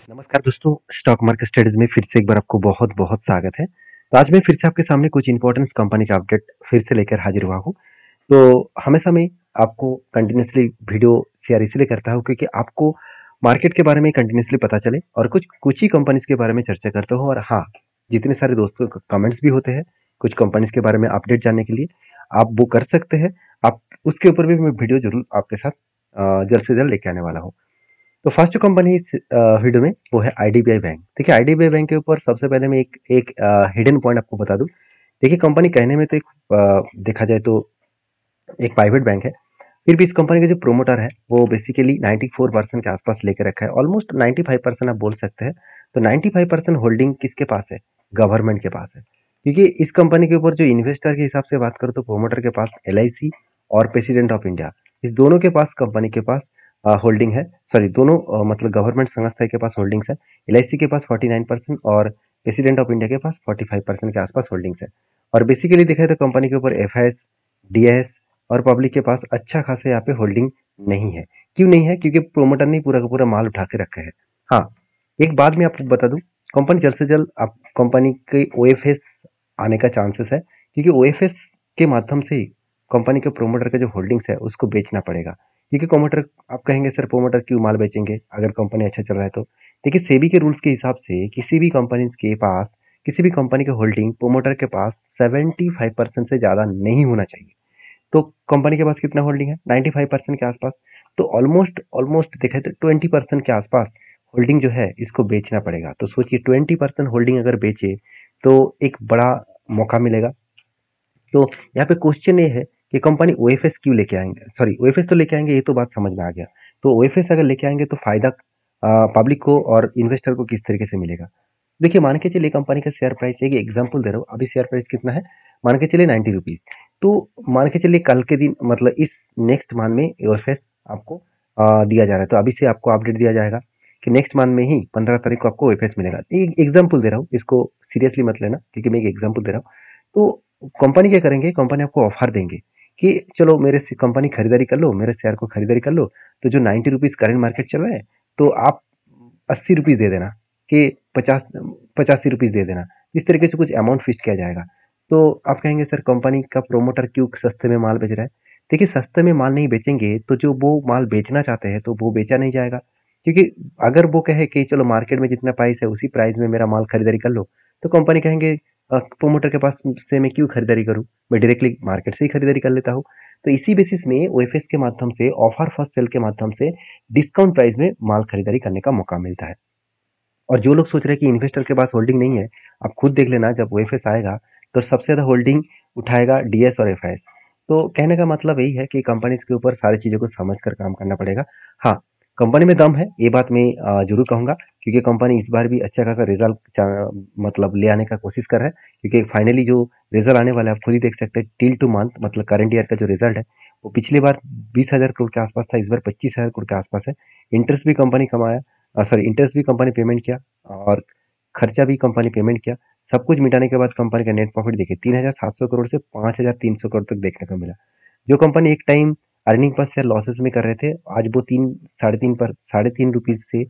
नमस्कार दोस्तों, stock market studies में फिर से एक बार आपको बहुत बहुत स्वागत है। तो आज मैं फिर से आपके सामने कुछ इंपॉर्टेंट कंपनी का अपडेट फिर से लेकर हाजिर हुआ हूँ। तो हमेशा मैं आपको कंटिन्यूसली वीडियो शेयर इसलिए करता हूँ क्योंकि आपको मार्केट के बारे में कंटिन्यूसली पता चले और कुछ कुछ ही कंपनीज के बारे में चर्चा करता हूँ। और हाँ, जितने सारे दोस्तों के कमेंट्स भी होते हैं कुछ कंपनीज के बारे में अपडेट जानने के लिए, आप वो कर सकते हैं। आप उसके ऊपर भी मैं वीडियो जरूर आपके साथ जल्द से जल्द लेके आने वाला हूँ। तो फर्स्ट जो कंपनी इस वीडियो में वो है आईडीबीआई बैंक। देखिए, आईडीबीआई बैंक के ऊपर सबसे पहले मैं एक एक हिडन पॉइंट आपको बता दूं। देखिए, कंपनी कहने में तो एक देखा जाए तो एक प्राइवेट बैंक है, फिर भी इस कंपनी का जो प्रोमोटर है वो बेसिकली 94% के आसपास लेकर रखा है। ऑलमोस्ट 95% आप बोल सकते हैं। तो 95% होल्डिंग किसके पास है? गवर्नमेंट के पास है। क्योंकि इस कंपनी के ऊपर जो इन्वेस्टर के हिसाब से बात करो तो प्रोमोटर के पास एलआईसी और प्रेसिडेंट ऑफ इंडिया, इस दोनों के पास कंपनी के पास होल्डिंग है। सॉरी, दोनों मतलब गवर्नमेंट संस्था के पास होल्डिंग्स है। एलआईसी के पास 49% और प्रेसिडेंट ऑफ इंडिया के पास 45% के आसपास होल्डिंग्स है। और बेसिकली देखा तो कंपनी के ऊपर एफआईएस, डीएस और पब्लिक के पास अच्छा खासा यहाँ पे होल्डिंग नहीं है। क्यों नहीं है? क्योंकि प्रोमोटर ने पूरा का पूरा माल उठा के रखा है। हाँ, एक बात मैं आपको बता दूं, कंपनी जल्द से जल्द आप कंपनी के ओएफएस आने का चांसेस है, क्योंकि ओएफएस के माध्यम से ही कंपनी के प्रोमोटर का जो होल्डिंग्स है उसको बेचना पड़ेगा। क्योंकि प्रोमोटर, आप कहेंगे सर प्रोमोटर क्यों माल बेचेंगे अगर कंपनी अच्छा चल रहा है तो? देखिए, सेबी के रूल्स के हिसाब से किसी भी कंपनी के पास, किसी भी कंपनी का होल्डिंग प्रोमोटर के पास 75% से ज़्यादा नहीं होना चाहिए। तो कंपनी के पास कितना होल्डिंग है? 95% के आसपास। तो ऑलमोस्ट ऑलमोस्ट देखा तो 20% के आसपास होल्डिंग जो है इसको बेचना पड़ेगा। तो सोचिए, 20% होल्डिंग अगर बेचे तो एक बड़ा मौका मिलेगा। तो यहाँ पे क्वेश्चन ये है कि कंपनी ओएफएस क्यों लेके आएंगे? सॉरी, ओएफएस तो लेके आएंगे, ये तो बात समझ में आ गया। तो ओएफएस अगर लेके आएंगे तो फायदा पब्लिक को और इन्वेस्टर को किस तरीके से मिलेगा? देखिए, मान के चलिए कंपनी का शेयर प्राइस, एक एग्जांपल दे रहा हूँ, अभी शेयर प्राइस कितना है? मान के चलिए 90 रुपीज। तो मान के चलिए कल के दिन, मतलब इस नेक्स्ट मंथ में ओएफएस आपको दिया जा रहा है। तो अभी से आपको अपडेट दिया जाएगा कि नेक्स्ट मंथ में ही 15 तारीख को आपको ओएफएस मिलेगा। एक एग्जाम्पल दे रहा हूँ, इसको सीरियसली मत लेना क्योंकि मैं एक एग्जाम्पल दे रहा हूँ। तो कंपनी क्या करेंगे? कंपनी आपको ऑफर देंगे कि चलो मेरे से कंपनी खरीदारी कर लो, मेरे शेयर को खरीदारी कर लो। तो जो 90 रुपीज करंट मार्केट चल रहा है, तो आप 80 रुपीज दे देना, कि 85 रुपीज दे देना। इस तरीके से कुछ अमाउंट फिक्स किया जाएगा। तो आप कहेंगे सर कंपनी का प्रोमोटर क्यों सस्ते में माल बेच रहा है? देखिए, सस्ते में माल नहीं बेचेंगे तो जो वो माल बेचना चाहते हैं तो वो बेचा नहीं जाएगा। क्योंकि अगर वो कहे कि चलो मार्केट में जितना प्राइस है उसी प्राइस में मेरा माल खरीदारी कर लो, तो कंपनी कहेंगे प्रोमोटर के पास से मैं क्यों खरीदारी करूं, मैं डायरेक्टली मार्केट से ही खरीदारी कर लेता हूं। तो इसी बेसिस में ओएफएस के माध्यम से, ऑफर फर्स्ट सेल के माध्यम से डिस्काउंट प्राइस में माल खरीदारी करने का मौका मिलता है। और जो लोग सोच रहे हैं कि इन्वेस्टर के पास होल्डिंग नहीं है, आप खुद देख लेना, जब ओएफएस आएगा तो सबसे ज़्यादा होल्डिंग उठाएगा डीएस और एफआईएस। तो कहने का मतलब यही है कि कंपनीज के ऊपर सारी चीज़ों को समझ कर काम करना पड़ेगा। हाँ, कंपनी में दम है, ये बात मैं जरूर कहूँगा, क्योंकि कंपनी इस बार भी अच्छा खासा रिजल्ट मतलब ले आने का कोशिश कर रहा है। क्योंकि फाइनली जो रिजल्ट आने वाला है आप खुद ही देख सकते हैं। टिल टू मंथ मतलब करंट ईयर का जो रिजल्ट है वो पिछली बार 20,000 करोड़ के आसपास था, इस बार 25,000 करोड़ के आसपास है। इंटरेस्ट भी कंपनी कमाया, सॉरी, इंटरेस्ट भी कंपनी पेमेंट किया और खर्चा भी कंपनी पेमेंट किया। सब कुछ मिटाने के बाद कंपनी का नेट प्रॉफिट देखिए 3,700 करोड़ से 5,300 करोड़ तक देखने को मिला। जो कंपनी एक time earning per share losses में कर रहे थे, आज वो 3 साढ़े 3 से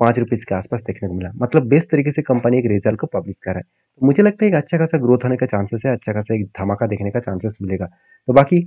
5 रुपीज के आसपास देखने को मिला। मतलब बेस्ट तरीके से कंपनी एक रिजल्ट को पब्लिश कर रहा है। तो मुझे लगता है एक अच्छा खासा ग्रोथ होने का चांसेस है, अच्छा खासा एक धमाका देखने का चांसेस मिलेगा। तो बाकी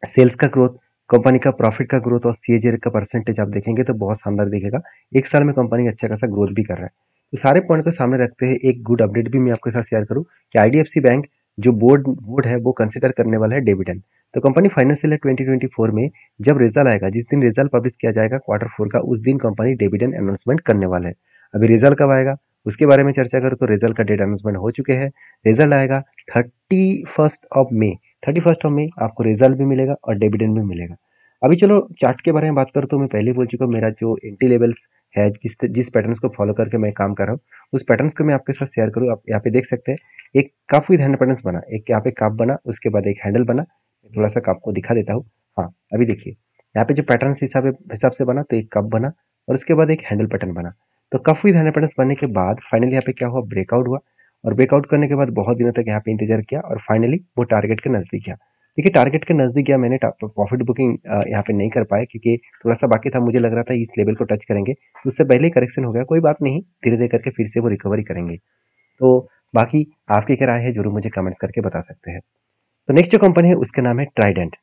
सेल्स का ग्रोथ, कंपनी का प्रॉफिट का ग्रोथ और सीएजीआर का परसेंटेज आप देखेंगे तो बहुत शानदार दिखेगा। एक साल में कंपनी अच्छा खासा ग्रोथ भी कर रहा है। तो सारे पॉइंट को सामने रखते हुए एक गुड अपडेट भी मैं आपके साथ शेयर करूं कि आईडीएफसी बैंक जो बोर्ड है वो कंसिडर करने वाला है डिविडेंड। तो कंपनी फाइनेंशियल ईयर 2024 में जब रिजल्ट आएगा, जिस दिन रिजल्ट पब्लिश किया जाएगा Q4 का, उस दिन कंपनी डिविडेंड अनाउंसमेंट करने वाला है। अभी रिजल्ट कब आएगा उसके बारे में चर्चा करूँ तो रिजल्ट का डेट अनाउंसमेंट हो चुके हैं। रिजल्ट आएगा 31 ऑफ मई आपको रिजल्ट भी मिलेगा और डिविडेंड भी मिलेगा। अभी चलो चार्ट के बारे में बात करूँ तो मैं पहले ही बोल चुका हूँ, मेरा जो एंट्री लेवल्स है, जिस पैटर्न्स को फॉलो करके मैं काम कर रहा हूँ उस पैटर्न्स को मैं आपके साथ शेयर करूँ। आप यहाँ पे देख सकते हैं एक कप विद हैंड पैटर्न्स बना, एक यहाँ पे कप बना, उसके बाद एक हैंडल बना। थोड़ा सा कप को दिखा देता हूँ। हाँ, अभी देखिए यहाँ पे जो पैटर्न्स हिसाब से बना, तो एक कप बना और उसके बाद एक हैंडल पैटर्न बना। तो कप विद हैंडल पैटर्न्स बनने के बाद फाइनली यहाँ पे क्या हुआ, ब्रेकआउट हुआ। और ब्रेकआउट करने के बाद बहुत दिनों तक यहाँ पे इंतजार किया और फाइनली वो टारगेट के नजदीक गया। देखिए टारगेट के नज़दीक गया, मैंने प्रॉफिट बुकिंग यहाँ पे नहीं कर पाया क्योंकि थोड़ा-सा बाकी था, मुझे लग रहा था इस लेवल को टच करेंगे, तो उससे पहले ही करेक्शन हो गया, कोई बात नहीं, धीरे-धीरे करके फिर से वो रिकवरी करेंगे। तो बाकी आपकी क्या राय है ज़रूर मुझे कमेंट्स करके बता सकते हैं। तो नेक्स्ट जो कंपनी है उसका नाम है ट्राइडेंट।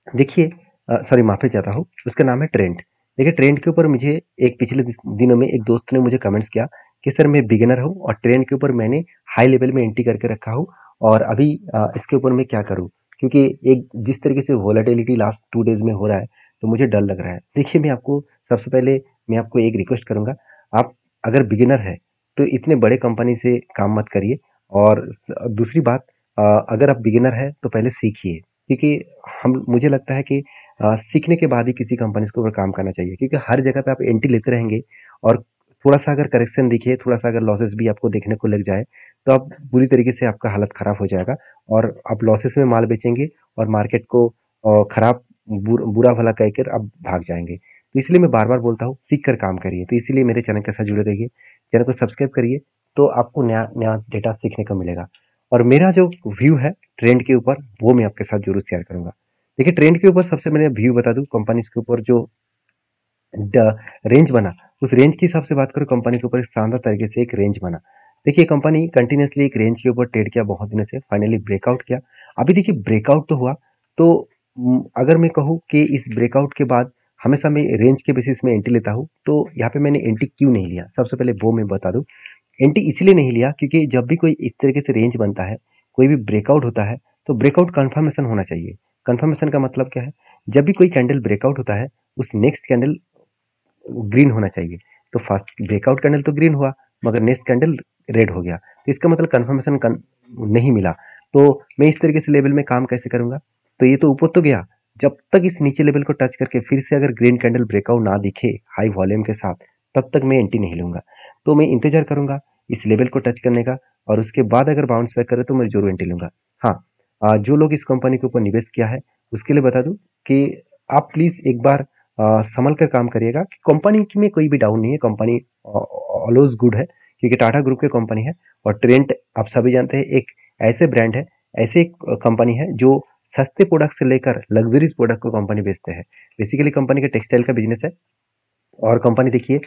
देखिए सॉरी माफ़ी चाहता हूँ, उसका नाम है ट्रेंट। देखिए ट्रेंट के ऊपर मुझे एक पिछले दिनों में एक दोस्त ने मुझे कमेंट्स किया कि सर मैं बिगिनर हूँ और ट्रेंट के ऊपर मैंने हाई लेवल में एंट्री करके रखा हूँ और अभी इसके ऊपर मैं क्या करूँ? क्योंकि एक जिस तरीके से वोलेटिलिटी लास्ट 2 डेज़ में हो रहा है, तो मुझे डर लग रहा है। देखिए मैं आपको सबसे पहले मैं आपको एक रिक्वेस्ट करूँगा, आप अगर बिगिनर हैं, तो इतने बड़े कंपनी से काम मत करिए और दूसरी बात अगर आप बिगिनर हैं, तो पहले सीखिए क्योंकि हम मुझे लगता है कि सीखने के बाद ही किसी कंपनी के ऊपर काम करना चाहिए क्योंकि हर जगह पे आप एंट्री लेते रहेंगे और थोड़ा-सा अगर करेक्शन दिखे, थोड़ा-सा अगर लॉसेस भी आपको देखने को लग जाए, तो आप बुरी तरीके से आपका हालत खराब हो जाएगा और आप लॉसेस में माल बेचेंगे और मार्केट को खराब बुरा-भला कहकर आप भाग जाएँगे। तो इसलिए मैं बार-बार बोलता हूँ, सीख कर काम करिए। तो इसीलिए मेरे चैनल के साथ जुड़े रहिए, चैनल को सब्सक्राइब करिए, तो आपको नया-नया डेटा सीखने को मिलेगा और मेरा जो व्यू है ट्रेंड के ऊपर, वो मैं आपके साथ ज़रूर शेयर करूँगा। देखिए ट्रेंड के ऊपर सबसे मैंने व्यू बता दूं कंपनीज के ऊपर जो रेंज बना, उस रेंज के हिसाब से बात करूं कंपनी के ऊपर एक शानदार तरीके से एक रेंज बना। देखिए कंपनी कंटिन्यूसली एक रेंज के ऊपर ट्रेड किया बहुत दिनों से, फाइनली ब्रेकआउट किया। अभी देखिए ब्रेकआउट तो हुआ, तो अगर मैं कहूँ कि इस ब्रेकआउट के बाद हमेशा मैं रेंज के बेसिस में एंट्री लेता हूँ, तो यहाँ पे मैंने एंट्री क्यों नहीं लिया, सबसे पहले वो मैं बता दूं। एंट्री इसलिए नहीं लिया क्योंकि जब भी कोई इस तरीके से रेंज बनता है, कोई भी ब्रेकआउट होता है, तो ब्रेकआउट कंफर्मेशन होना चाहिए। कंफर्मेशन का मतलब क्या है? जब भी कोई कैंडल ब्रेकआउट होता है, उस नेक्स्ट कैंडल ग्रीन होना चाहिए। तो फर्स्ट ब्रेकआउट कैंडल तो ग्रीन हुआ, मगर नेक्स्ट कैंडल रेड हो गया, तो इसका मतलब कंफर्मेशन नहीं मिला। तो मैं इस तरीके से लेवल में काम कैसे करूंगा? तो ये तो ऊपर तो गया, जब तक इस नीचे लेवल को टच करके फिर से अगर ग्रीन कैंडल ब्रेकआउट ना दिखे हाई वॉल्यूम के साथ, तब तक मैं एंट्री नहीं लूंगा। तो मैं इंतजार करूंगा इस लेवल को टच करने का और उसके बाद अगर बाउंस बैक करे तो मैं जरूर एंट्री लूंगा। हाँ, जो लोग इस कंपनी के ऊपर निवेश किया है उसके लिए बता दूं कि आप प्लीज एक बार संभल कर काम करिएगा कि कंपनी में कोई भी डाउन नहीं है, कंपनी ऑलवेज गुड है क्योंकि टाटा ग्रुप की कंपनी है और ट्रेंट आप सभी जानते हैं एक ऐसे ब्रांड है, ऐसे कंपनी है जो सस्ते प्रोडक्ट से लेकर लग्जरीज प्रोडक्ट को कंपनी बेचते हैं। बेसिकली कंपनी का टेक्सटाइल का बिजनेस है और कंपनी देखिए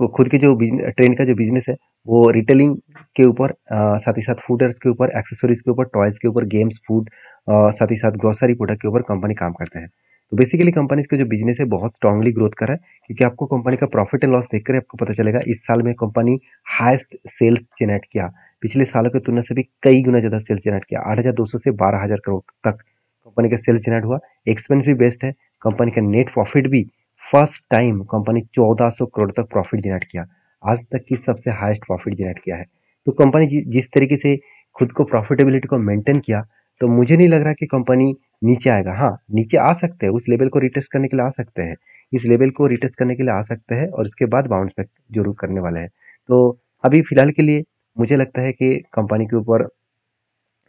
खुद के जो ट्रेंड का जो बिजनेस है वो रिटेलिंग के ऊपर साथ ही साथ फूडर्स के ऊपर, एक्सेसरीज के ऊपर, टॉयज के ऊपर, गेम्स, फूड, साथ ही साथ ग्रोसरी प्रोडक्ट के ऊपर कंपनी काम करते हैं। तो बेसिकली कंपनी का जो बिजनेस है बहुत स्ट्रांगली ग्रोथ कर रहा है क्योंकि आपको कंपनी का प्रॉफिट एंड लॉस देखकर आपको पता चलेगा इस साल में कंपनी हाईएस्ट सेल्स जनरेट किया, पिछले सालों की तुलना से भी कई गुना ज्यादा सेल्स जनरेट किया, 8,200 से 12,000 करोड़ तक कंपनी का सेल्स जनरेट हुआ। एक्सपेंस भी बेस्ट है, कंपनी का नेट प्रॉफिट भी फर्स्ट टाइम कंपनी 1400 करोड़ तक प्रॉफिट जनरेट किया, आज तक की सबसे हाईएस्ट प्रॉफिट जनरेट किया है। तो कंपनी जिस तरीके से खुद को प्रॉफिटेबिलिटी को मेंटेन किया, तो मुझे नहीं लग रहा कि कंपनी नीचे आएगा। हाँ, नीचे आ सकते हैं, उस लेवल को रिटेस्ट करने के लिए आ सकते हैं, इस लेवल को रिटेस्ट करने के लिए आ सकते हैं और उसके बाद बाउंस बैक जरूर करने वाले हैं। तो अभी फिलहाल के लिए मुझे लगता है कि कंपनी के ऊपर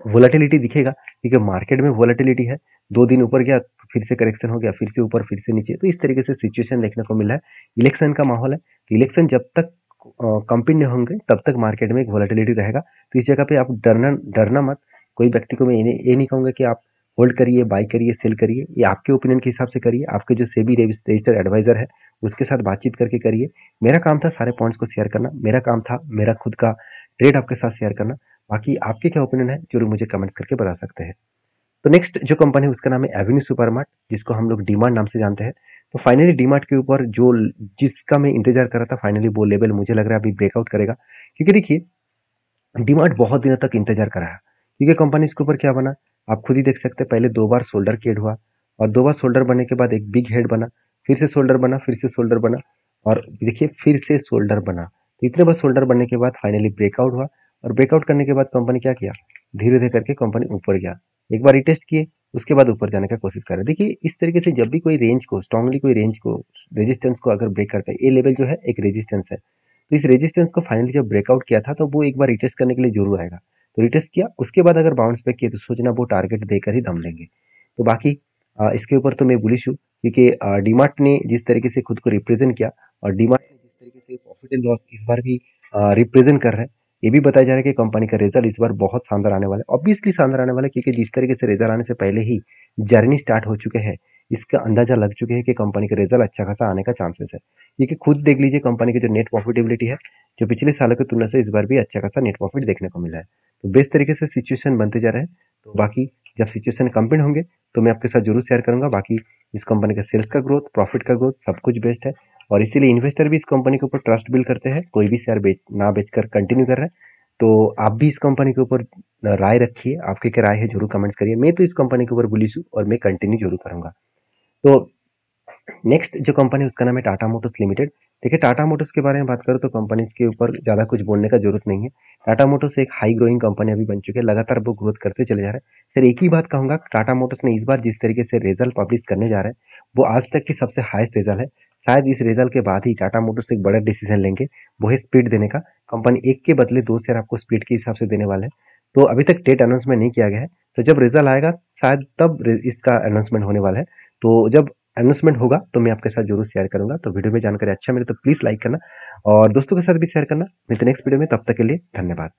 वोलेटिलिटी दिखेगा क्योंकि मार्केट में वोलेटिलिटी है, 2 दिन ऊपर गया फिर से करेक्शन हो गया, फिर से ऊपर फिर से नीचे, तो इस तरीके से सिचुएशन देखने को मिल रहा है। इलेक्शन का माहौल है, तो इलेक्शन जब तक कंप्लीट नहीं होंगे तब तक मार्केट में एक वोलेटिलिटी रहेगा। तो इस जगह पे आप डरना डरना मत। कोई व्यक्ति को मैं ये नहीं कहूँगा कि आप होल्ड करिए, बाई करिए, सेल करिए, ये आपके ओपिनियन के हिसाब से करिए, आपके जो सेबी रजिस्टर्ड एडवाइजर है उसके साथ बातचीत करके करिए। मेरा काम था सारे पॉइंट्स को शेयर करना, मेरा काम था मेरा खुद का ट्रेड आपके साथ शेयर करना। बाकी आपके क्या ओपिनियन है जरूर मुझे कमेंट्स करके बता सकते हैं। तो नेक्स्ट जो कंपनी है उसका नाम है एवेन्यू सुपरमार्ट, जिसको हम लोग डीमार्ट नाम से जानते हैं। तो फाइनली डीमार्ट के ऊपर जो जिसका मैं इंतजार कर रहा था, फाइनली वो लेवल मुझे लग रहा है अभी ब्रेकआउट करेगा क्योंकि देखिए डीमार्ट बहुत दिनों तक इंतजार करा है क्योंकि कंपनी इसके ऊपर क्या बना आप खुद ही देख सकते हैं। पहले 2 बार शोल्डर केड हुआ और 2 बार शोल्डर बनने के बाद एक बिग हेड बना, फिर से शोल्डर बना, फिर से शोल्डर बना और देखिए फिर से शोल्डर बना। तो इतने बार शोल्डर बनने के बाद फाइनली ब्रेकआउट हुआ और ब्रेकआउट करने के बाद कंपनी क्या किया, धीरे धीरे करके कंपनी ऊपर गया, एक बार रिटेस्ट किए उसके बाद ऊपर जाने का कोशिश कर रहे हैं। देखिए इस तरीके से जब भी कोई रेंज को स्ट्रांगली कोई रेंज को रेजिस्टेंस को अगर ब्रेक करता है, ये लेवल जो है एक रेजिस्टेंस है, तो इस रेजिस्टेंस को फाइनली जब ब्रेकआउट किया था तो वो एक बार रिटेस्ट करने के लिए जरूर आएगा। तो रिटेस्ट किया उसके बाद अगर बाउंस बैक किया तो सोचना वो टारगेट देकर ही दम लेंगे। तो बाकी इसके ऊपर तो मैं बुलिश हूँ क्योंकि डीमार्ट ने जिस तरीके से खुद को रिप्रेजेंट किया और डीमार्ट ने जिस तरीके से प्रॉफिट एंड लॉस इस बार भी रिप्रेजेंट कर रहे हैं, ये भी बताया जा रहा है कि कंपनी का रिजल्ट इस बार बहुत शानदार आने वाला है। ऑब्वियसली शानदार आने वाला है, क्योंकि जिस तरीके से रिजल्ट आने से पहले ही जर्नी स्टार्ट हो चुके हैं, इसका अंदाजा लग चुके हैं कि कंपनी का रिजल्ट अच्छा खासा आने का चांसेस है। क्योंकि खुद देख लीजिए कंपनी की जो नेट प्रॉफिटेबिलिटी है, जो पिछले सालों की तुलना से इस बार भी अच्छा खासा नेट प्रॉफिट देखने को मिला है। तो बेस्ट तरीके से सिचुएशन बनते जा रहे हैं। तो बाकी जब सिचुएशन कंप्लीट होंगे तो मैं आपके साथ जरूर शेयर करूंगा। बाकी इस कंपनी का सेल्स का ग्रोथ, प्रॉफिट का ग्रोथ सब कुछ बेस्ट है, और इसीलिए इन्वेस्टर भी इस कंपनी के ऊपर ट्रस्ट बिल्ड करते हैं। कोई भी शेयर बेचकर कंटिन्यू कर रहे हैं। तो आप भी इस कंपनी के ऊपर राय रखिए, आपकी क्या राय है जरूर कमेंट्स करिए। मैं तो इस कंपनी के ऊपर बुलिश हूँ और मैं कंटिन्यू जरूर करूंगा। तो नेक्स्ट जो कंपनी है उसका नाम है टाटा मोटर्स लिमिटेड। देखिए टाटा मोटर्स के बारे में बात करूँ तो कंपनी के ऊपर ज़्यादा कुछ बोलने का जरूरत नहीं है। टाटा मोटर्स एक हाई ग्रोइंग कंपनी अभी बन चुकी है, लगातार वो ग्रोथ करते चले जा रहे हैं। सर एक ही बात कहूंगा, टाटा मोटर्स ने इस बार जिस तरीके से रिजल्ट पब्लिश करने जा रहे हैं वो आज तक की सबसे हाईएस्ट रिजल्ट है। शायद इस रिजल्ट के बाद ही टाटा मोटर्स एक बड़ा डिसीजन लेंगे, वो है स्प्लिट देने का। कंपनी एक के बदले दो शेयर आपको स्प्लिट के हिसाब से देने वाले हैं। तो अभी तक डेट अनाउंसमेंट नहीं किया गया है, तो जब रिजल्ट आएगा शायद तब इसका अनाउंसमेंट होने वाला है। तो जब अनाउंसमेंट होगा तो मैं आपके साथ जरूर शेयर करूंगा। तो वीडियो में जानकारी अच्छा मिले तो प्लीज लाइक करना और दोस्तों के साथ भी शेयर करना। मिलते हैं नेक्स्ट वीडियो में, तब तक के लिए धन्यवाद।